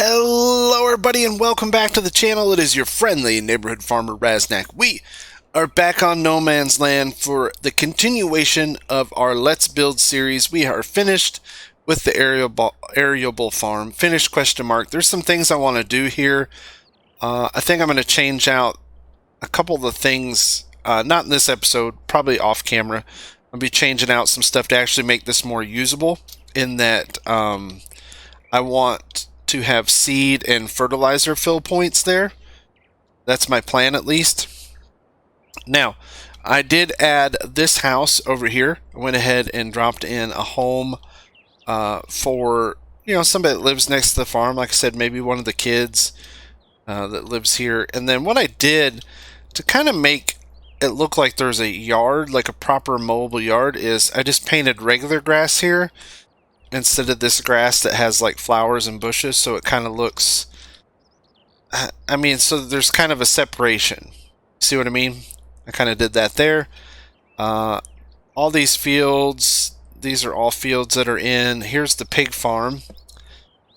Hello everybody and welcome back to the channel. It is your friendly neighborhood farmer Raznac. We are back on No Man's Land for the continuation of our Let's Build series. We are finished with the arable farm. Finished question mark. There's some things I want to do here. I think I'm going to change out a couple of the things, not in this episode, probably off camera. I'll be changing out some stuff to actually make this more usable in that I want to have seed and fertilizer fill points there. That's my plan, at least. Now, I did add this house over here. I went ahead and dropped in a home for somebody that lives next to the farm. Like I said, maybe one of the kids that lives here. And then what I did to kind of make it look like there's a yard, like a proper mowable yard, is I just painted regular grass here instead of this grass that has like flowers and bushes, so it kind of looks, so there's kind of a separation. See what I mean? I kind of did that there. All these fields, these are all fields that are in. Here's the pig farm.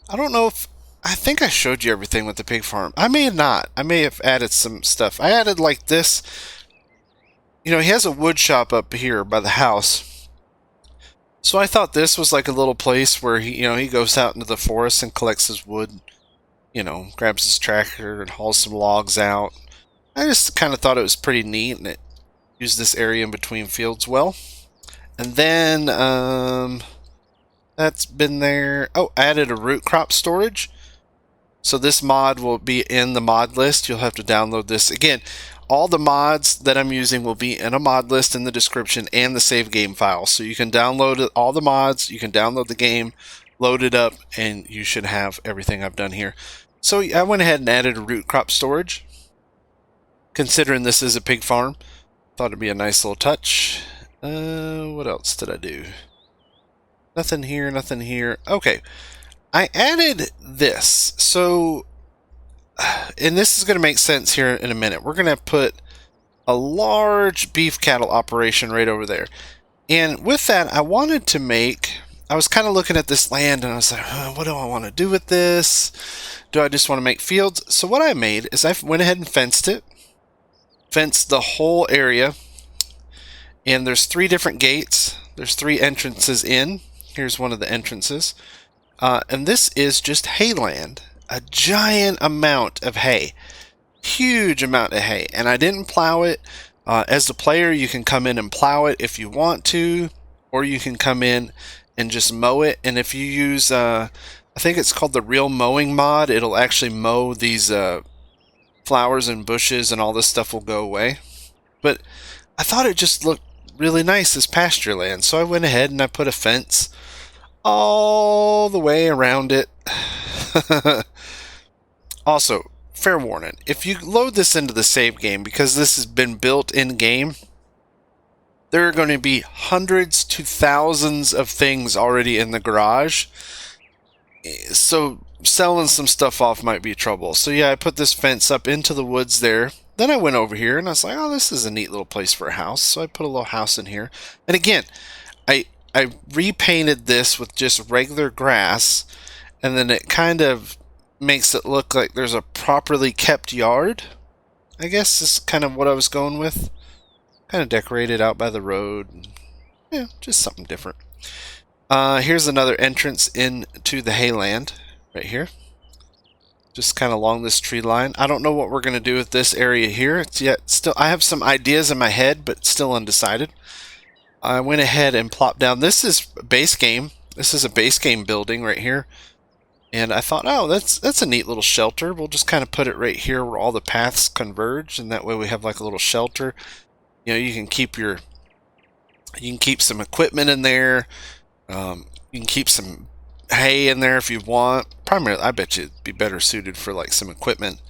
I don't know if, I think I showed you everything with the pig farm. I may have not. I may have added some stuff. I added like this. He has a wood shop up here by the house. So I thought this was like a little place where he goes out into the forest and collects his wood, grabs his tractor and hauls some logs out. I just kind of thought it was pretty neat, and it used this area in between fields well. And then that's been there. Oh, I added a root crop storage. So this mod will be in the mod list. You'll have to download this. Again, all the mods that I'm using will be in a mod list in the description and the save game file. So you can download all the mods, you can download the game, load it up, and you should have everything I've done here. So I went ahead and added a root crop storage. Considering this is a pig farm, thought it'd be a nice little touch. What else did I do? Nothing here, nothing here. Okay, I added this. So and this is going to make sense here in a minute. We're going to put a large beef cattle operation right over there. And with that, I wanted to make, I was kind of looking at this land and I was like, what do I want to do with this? Do I just want to make fields? So what I made is I went ahead and fenced it. Fenced the whole area. And there's 3 different gates. There's 3 entrances in. Here's one of the entrances. And this is just hayland. A giant amount of hay. Huge amount of hay. And I didn't plow it. As the player, you can come in and plow it if you want to. Or you can come in and just mow it. And if you use, I think it's called the Real Mowing mod, it'll actually mow these flowers and bushes, and all this stuff will go away. But I thought it just looked really nice as pasture land. So I went ahead and I put a fence all the way around it. Also, fair warning, if you load this into the save game, because this has been built in game, there are going to be hundreds to thousands of things already in the garage. So selling some stuff off might be trouble. So yeah, I put this fence up into the woods there. Then I went over here and I was like, oh, this is a neat little place for a house. So I put a little house in here. And again, I repainted this with just regular grass, and then it kind of makes it look like there's a properly kept yard. I guess is kind of what I was going with. Kind of decorated out by the road. Yeah, just something different. Here's another entrance into the hayland right here. Just kind of along this tree line. I don't know what we're going to do with this area here. It's yet still, I have some ideas in my head, but still undecided. I went ahead and plopped down. This is base game. This is a base game building right here. And I thought, oh, that's a neat little shelter. We'll just kind of put it right here where all the paths converge, and that way we have like a little shelter. You can keep some equipment in there. You can keep some hay in there if you want. Primarily, I bet you it'd be better suited for like some equipment,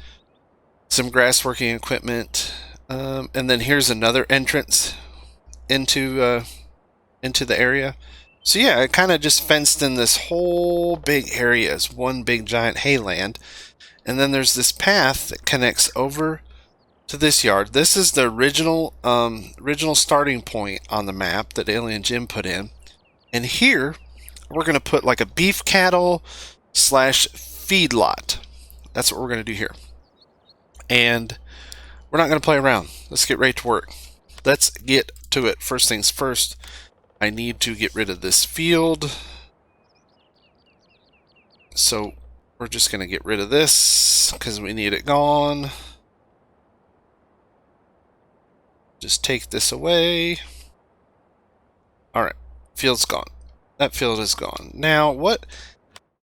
some grass working equipment. And then here's another entrance into the area. So yeah, I kind of just fenced in this whole big area as one big giant hayland. And then there's this path that connects over to this yard. This is the original starting point on the map that Alien Jim put in. And here we're going to put like a beef cattle slash feedlot. That's what we're going to do here. And we're not going to play around. Let's get right to work. Let's get to it. First things first, I need to get rid of this field. So we're just going to get rid of this because we need it gone. Just take this away. Alright, field's gone. That field is gone. Now, what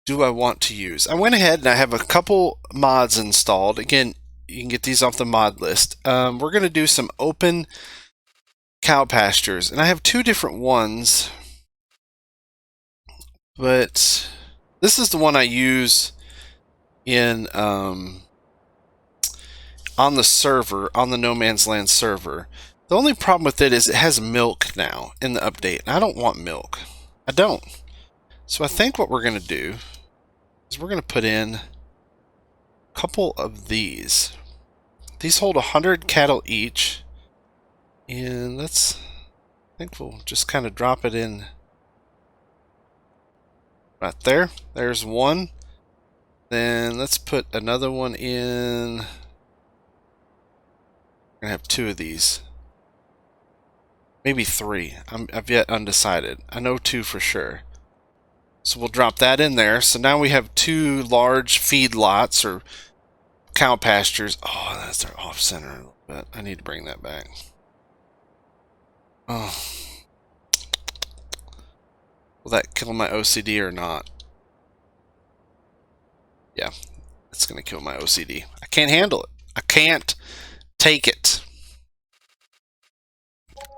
do I want to use? I went ahead and I have a couple mods installed. Again, you can get these off the mod list. We're going to do some open cow pastures. And I have two different ones. But this is the one I use in on the server, on the No Man's Land server. The only problem with it is it has milk now in the update, and I don't want milk. I don't. So I think what we're going to do is we're going to put in a couple of these. These hold 100 cattle each, and I think we'll just kind of drop it in right there. There's one. Then let's put another one in. We're going to have two of these. Maybe three. I've yet undecided. I know two for sure. So we'll drop that in there. So now we have two large feed lots or cow pastures. Oh, that's they're off center a little bit. I need to bring that back. Oh. Will that kill my OCD or not? Yeah, it's going to kill my OCD. I can't handle it. I can't take it.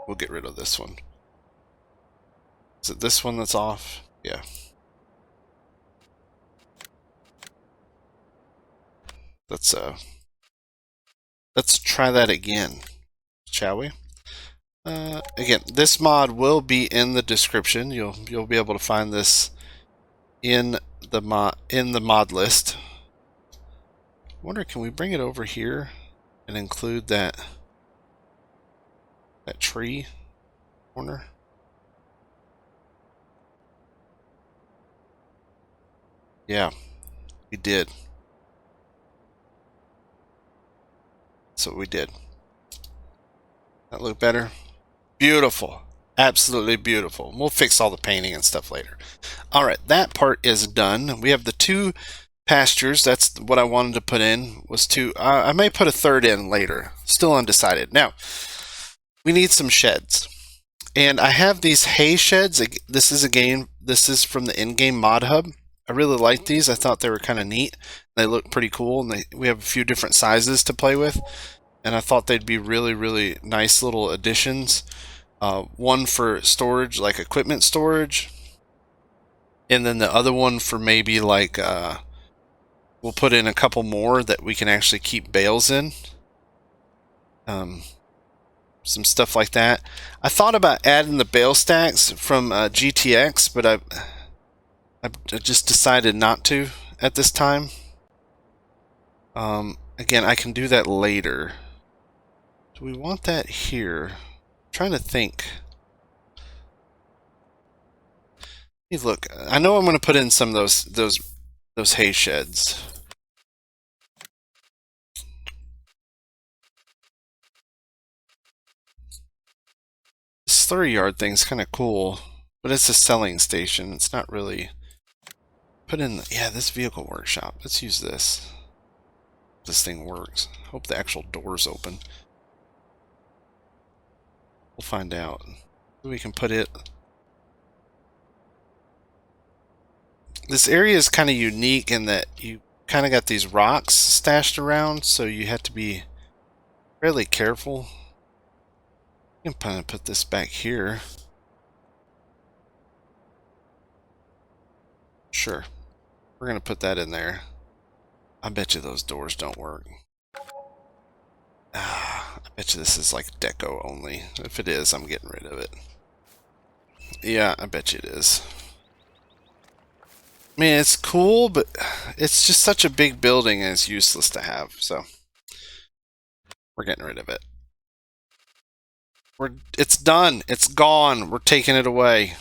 We'll get rid of this one. Is it this one that's off? Yeah. Let's try that again, shall we? Again, this mod will be in the description. You'll be able to find this in the mod list. I wonder, can we bring it over here and include that tree corner? Yeah, we did. That's what we did. That look better? Beautiful. Absolutely beautiful. We'll fix all the painting and stuff later. Alright, that part is done. We have the two pastures. That's what I wanted to put in. Was two. I may put a third in later. Still undecided. Now, we need some sheds. And I have these hay sheds. This is from the in-game mod hub. I really like these. I thought they were kind of neat. They look pretty cool, and we have a few different sizes to play with. And I thought they'd be really, really nice little additions. One for storage, like equipment storage. And then the other one for maybe like, we'll put in a couple more that we can actually keep bales in. Some stuff like that. I thought about adding the bale stacks from GTX, but I just decided not to at this time. Again, I can do that later. Do we want that here? I'm trying to think. Hey, look, I know I'm going to put in some of those hay sheds. This 3-yard thing's kind of cool, but it's a selling station. It's not really. Put in, yeah, this vehicle workshop. Let's use this. This thing works. Hope the actual door's open. We'll find out. We can put it. This area is kind of unique in that you kind of got these rocks stashed around, so you have to be fairly careful. You can kind of put this back here. Sure. We're going to put that in there. I bet you those doors don't work. I bet you this is like deco only. If it is, I'm getting rid of it. Yeah, I bet you it is. I mean, it's cool, but it's just such a big building and it's useless to have, so we're getting rid of it. It's done. It's gone. We're taking it away.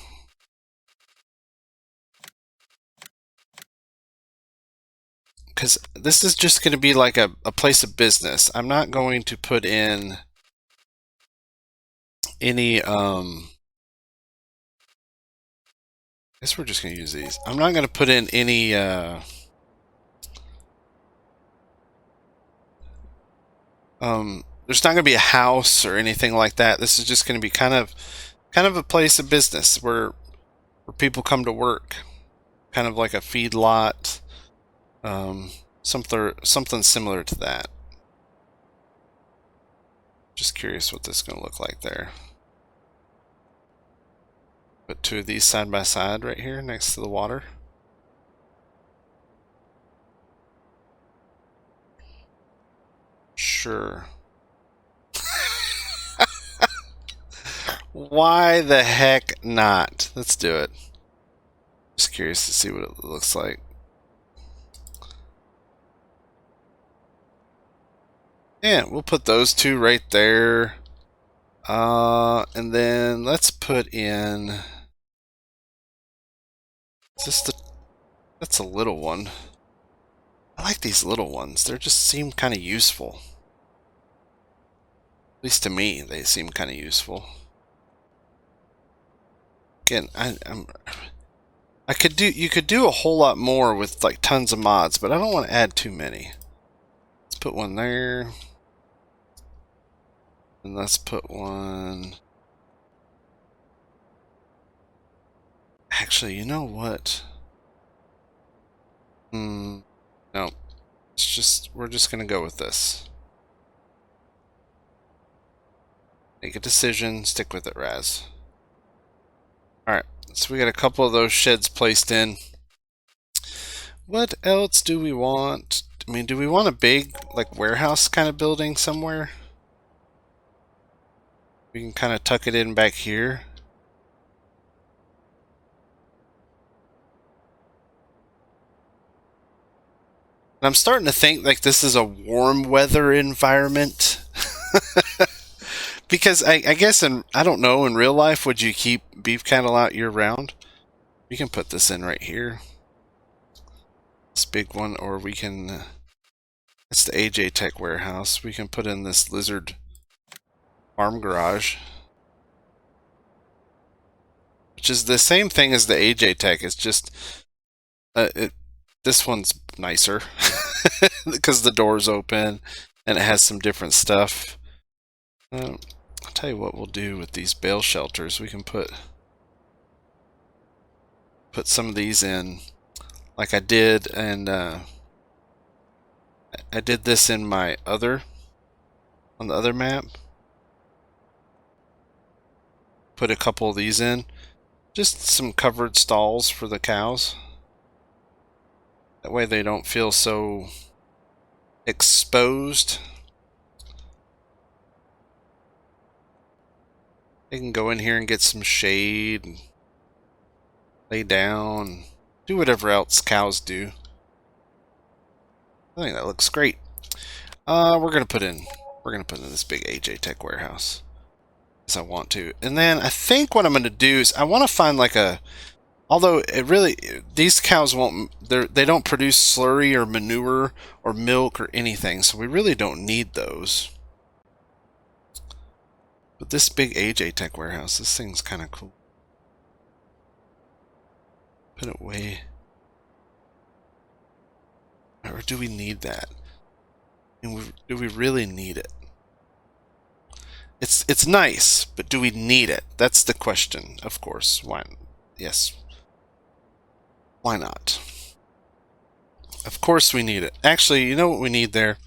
because this is just going to be like a place of business. I'm not going to put in any, I guess we're just going to use these. I'm not going to put in any, there's not going to be a house or anything like that. This is just going to be kind of a place of business where people come to work, kind of like a feed lot, something similar to that. Just curious what this is going to look like there. Put two of these side by side right here next to the water. Sure. Why the heck not? Let's do it. Just curious to see what it looks like. Yeah, we'll put those two right there. And then let's put in... Is this the... That's a little one. I like these little ones. They just seem kind of useful. At least to me, they seem kind of useful. Again, you could do a whole lot more with like tons of mods, but I don't want to add too many. Let's put one there. And let's put one... Actually, you know what? No. We're just gonna go with this. Make a decision, stick with it, Raz. Alright, so we got a couple of those sheds placed in. What else do we want? I mean, do we want a big, like, warehouse kind of building somewhere? We can kind of tuck it in back here. And I'm starting to think like this is a warm weather environment. Because I guess I don't know, in real life, would you keep beef cattle out year round? We can put this in right here. This big one, or we can, it's the AJ Tech warehouse. We can put in this lizard farm garage, which is the same thing as the AJ Tech. It's just, this one's nicer because the door's open and it has some different stuff. I'll tell you what we'll do with these bale shelters. We can put some of these in, like I did, and I did this in my on the other map. Put a couple of these in, just some covered stalls for the cows. That way they don't feel so exposed. They can go in here and get some shade, and lay down, do whatever else cows do. I think that looks great. We're gonna put in this big AJ Tech warehouse, as I want to. And then I think what I'm gonna do is I want to find like a, although these cows they don't produce slurry or manure or milk or anything, so we really don't need those. But this big AJ Tech warehouse, this thing's kind of cool. Put it way... Or do we need that? And do we really need it? It's nice, but do we need it? That's the question, of course. Why? Yes. Why not? Of course we need it. Actually, you know what we need there?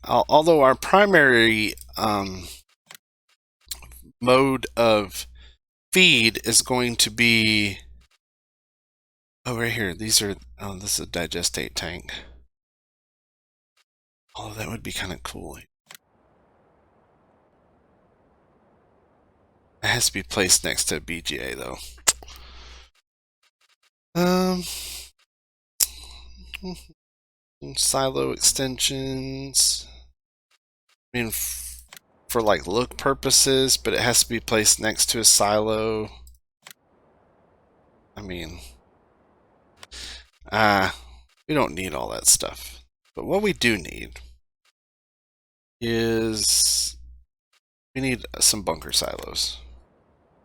Although our primary mode of feed is going to be... Oh, right here. These are... Oh, this is a digestate tank. Oh, that would be kind of cool. It has to be placed next to a BGA, though. Silo extensions. I mean, for like look purposes, but it has to be placed next to a silo. I mean, We don't need all that stuff. But what we do need is we need some bunker silos.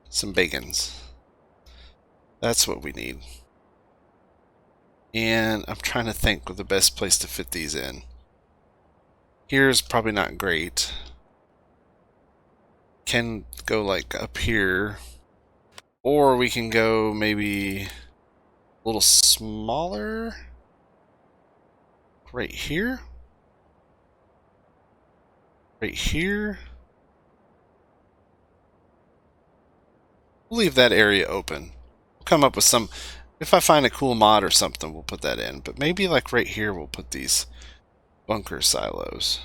Some bacons. That's what we need. And I'm trying to think of the best place to fit these in. Here's probably not great. Can go like up here. Or we can go maybe a little smaller. Right here. Right here. We'll leave that area open. We'll come up with some... If I find a cool mod or something, we'll put that in. But maybe like right here, we'll put these bunker silos.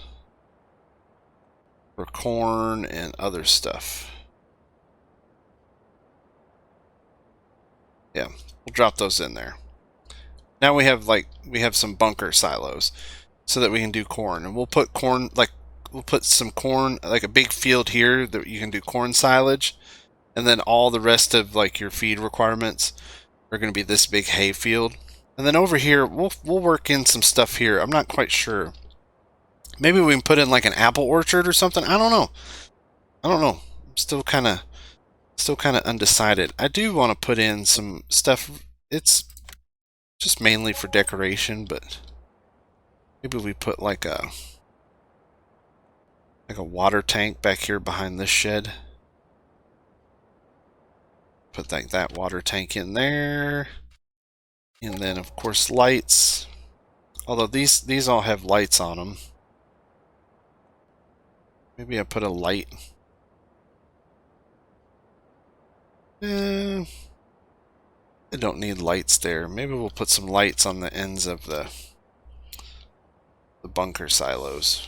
For corn and other stuff. Yeah, we'll drop those in there. Now we have some bunker silos so that we can do corn. And we'll put corn, like we'll put some corn, like a big field here that you can do corn silage. And then all the rest of like your feed requirements are going to be this big hay field. And then over here, we'll work in some stuff here. I'm not quite sure. Maybe we can put in like an apple orchard or something. I don't know. I'm still kind of undecided. I do want to put in some stuff. It's just mainly for decoration, but maybe we put like a water tank back here behind this shed. Put that water tank in there. And then of course lights. Although these all have lights on them. Maybe I put a light. I don't need lights there. Maybe we'll put some lights on the ends of the bunker silos.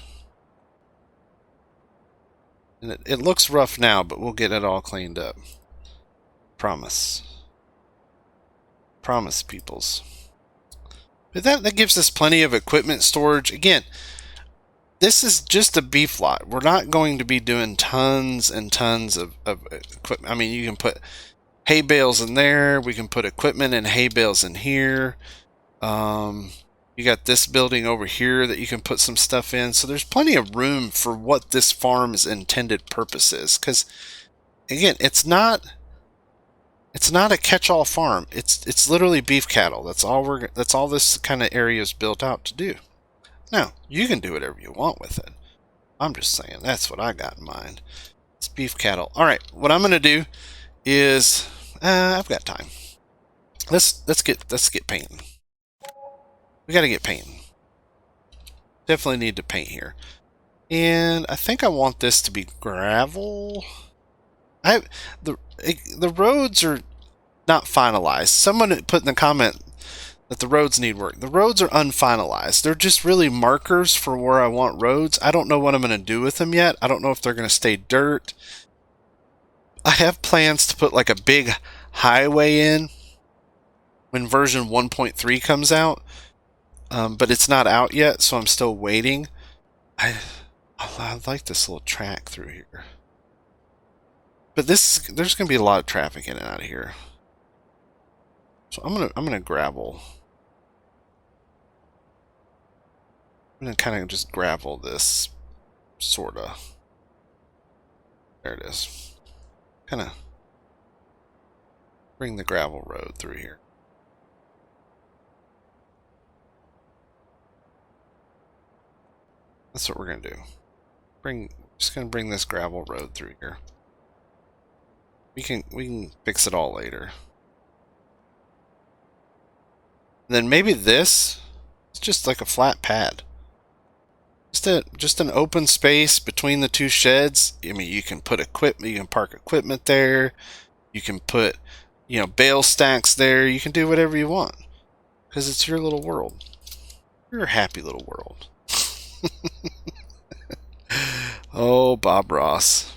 And it looks rough now, but we'll get it all cleaned up. Promise. Promise, peoples. But that gives us plenty of equipment storage. Again, this is just a beef lot. We're not going to be doing tons and tons of equipment. I mean, you can put hay bales in there. We can put equipment and hay bales in here. You got this building over here that you can put some stuff in. So there's plenty of room for what this farm's intended purpose is. Because, again, it's not a catch-all farm. It's literally beef cattle. That's all this kind of area is built out to do. Now, you can do whatever you want with it. I'm just saying, that's what I got in mind. It's beef cattle. All right, what I'm going to do is, I've got time. Let's get painting. We got to get painting. Definitely need to paint here. And I think I want this to be gravel. The roads are not finalized. Someone put in the comment that the roads need work. The roads are unfinalized. They're just really markers for where I want roads. I don't know what I'm going to do with them yet. I don't know if they're going to stay dirt. I have plans to put like a big highway in when version 1.3 comes out. But it's not out yet, so I'm still waiting. I like this little track through here. But there's going to be a lot of traffic in and out of here. So I'm gonna gravel. I'm gonna kind of just gravel this, sorta. There it is. Kind of bring the gravel road through here. That's what we're gonna do. Just gonna bring this gravel road through here. We can fix it all later. And then maybe this is just like a flat pad. Just an open space between the two sheds. I mean, you can put equipment, you can park equipment there. You can put, bale stacks there. You can do whatever you want because it's your little world. Your happy little world. Oh, Bob Ross.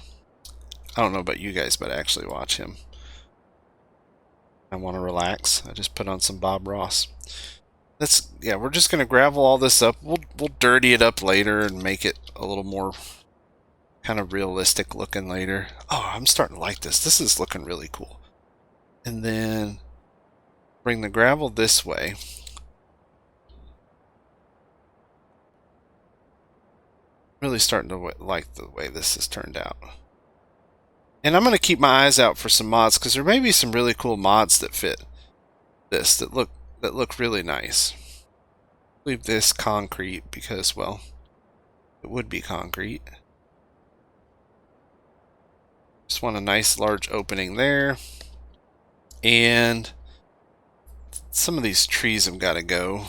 I don't know about you guys, but I actually watch him. I want to relax. I just put on some Bob Ross. We're just gonna gravel all this up. We'll dirty it up later and make it a little more kind of realistic looking later. Oh, I'm starting to like this. This is looking really cool. And then bring the gravel this way. Really starting to like the way this has turned out. And I'm going to keep my eyes out for some mods, because there may be some really cool mods that fit this, that look really nice. Leave this concrete because, well, it would be concrete. Just want a nice large opening there. And some of these trees have got to go.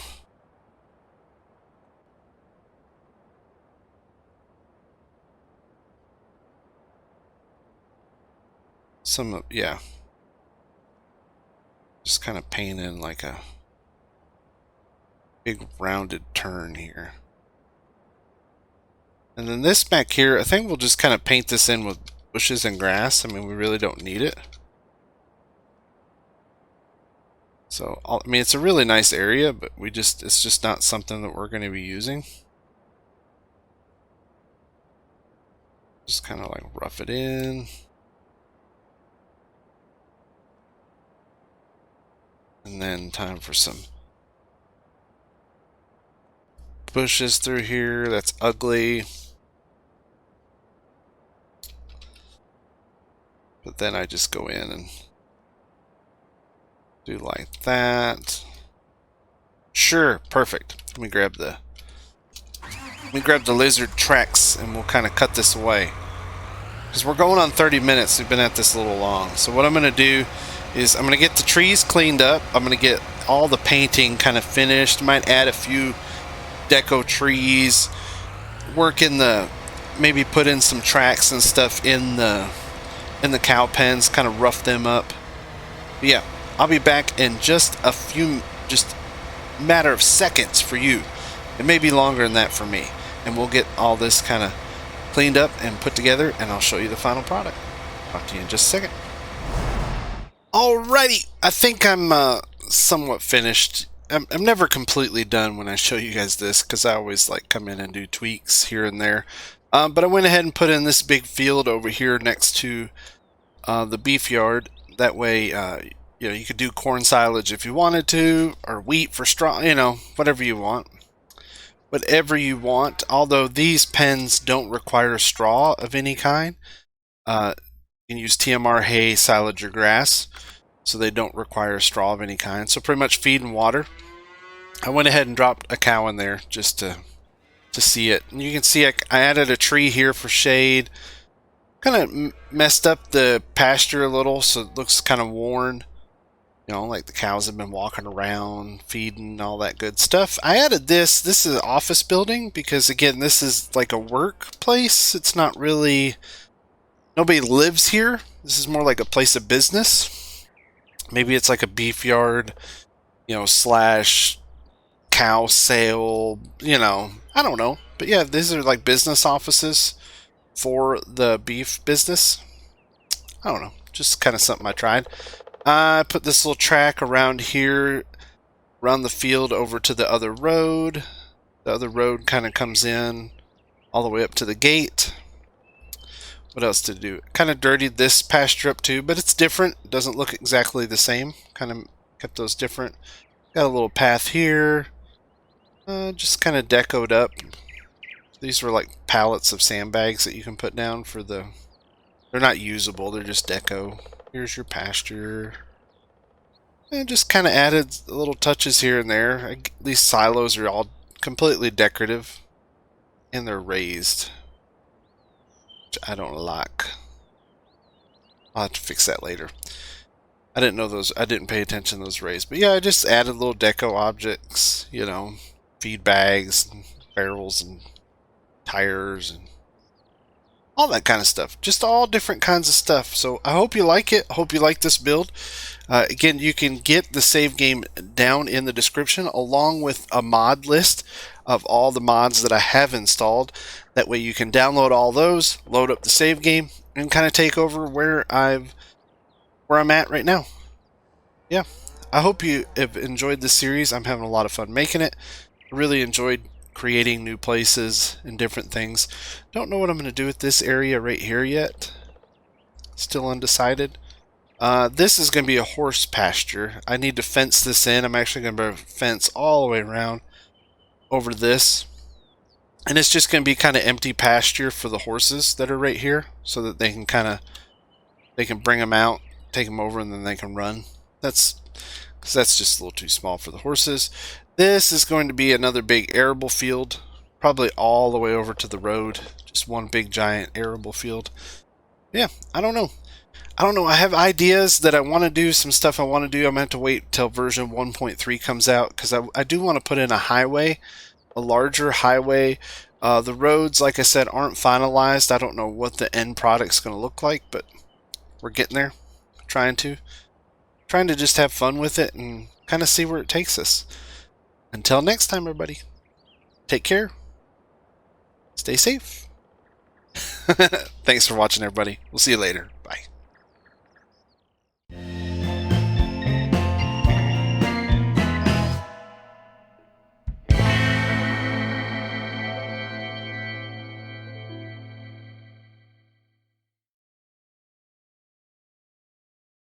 Yeah. Just kind of paint in like a big rounded turn here. And then this back here, I think we'll just kind of paint this in with bushes and grass. I mean, we really don't need it. So, I mean, it's a really nice area, but it's just not something that we're going to be using. Just kind of like rough it in. And then time for some bushes through here. That's ugly. But then I just go in and do like that. Sure, perfect. Let me grab the lizard tracks and we'll kind of cut this away. Because we're going on 30 minutes. We've been at this a little long. So what I'm going to do is I'm going to get the trees cleaned up. I'm going to get all the painting kind of finished. Might add a few deco trees. Maybe put in some tracks and stuff in the cow pens. Kind of rough them up. But yeah, I'll be back in just matter of seconds for you. It may be longer than that for me. And we'll get all this kind of cleaned up and put together, and I'll show you the final product. Talk to you in just a second. Alrighty, I think I'm somewhat finished. I'm never completely done when I show you guys this, because I always like come in and do tweaks here and there. But I went ahead and put in this big field over here next to the beef yard. That way, you could do corn silage if you wanted to, or wheat for straw, whatever you want. Whatever you want, although these pens don't require straw of any kind. You can use TMR hay, silage, or grass, so they don't require straw of any kind. So pretty much feed and water. I went ahead and dropped a cow in there just to see it. And you can see I added a tree here for shade. Kind of messed up the pasture a little, so it looks kind of worn. Like the cows have been walking around, feeding, all that good stuff. I added this. This is an office building because, again, this is like a workplace. It's not really... Nobody lives here. This is more like a place of business. Maybe it's like a beef yard, / cow sale, I don't know. But yeah, these are like business offices for the beef business. I don't know. Just kind of something I tried. I put this little track around here, around the field over to the other road. The other road kind of comes in all the way up to the gate. What else to do? Kind of dirtied this pasture up too, but it's different. It doesn't look exactly the same. Kind of kept those different. Got a little path here. Just kind of decoed up. These were like pallets of sandbags that you can put down for the... They're not usable, they're just deco. Here's your pasture. And just kind of added little touches here and there. These silos are all completely decorative. And they're raised. Which I don't like. I'll have to fix that later. I didn't know those. I didn't pay attention to those raised. But yeah, I just added little deco objects. Feed bags, and barrels, and tires, and all that kind of stuff. Just all different kinds of stuff. So I hope you like it. I hope you like this build. Again, you can get the save game down in the description along with a mod list of all the mods that I have installed. That way you can download all those, load up the save game, and kind of take over where I'm at right now. Yeah, I hope you have enjoyed this series. I'm having a lot of fun making it. I really enjoyed creating new places and different things. Don't know what I'm going to do with this area right here yet. Still undecided. This is going to be a horse pasture. I need to fence this in. I'm actually going to fence all the way around over this. And it's just going to be kind of empty pasture for the horses that are right here, so that they can bring them out, take them over, and then they can run. Because that's just a little too small for the horses. This is going to be another big arable field, probably all the way over to the road. Just one big giant arable field. Yeah, I don't know. I have ideas that I want to do, some stuff I want to do. I'm going to have to wait till version 1.3 comes out, because I do want to put in a highway, a larger highway. The roads, like I said, aren't finalized. I don't know what the end product's going to look like, but we're getting there. Trying to just have fun with it and kind of see where it takes us. Until next time, everybody, take care. Stay safe. Thanks for watching, everybody. We'll see you later.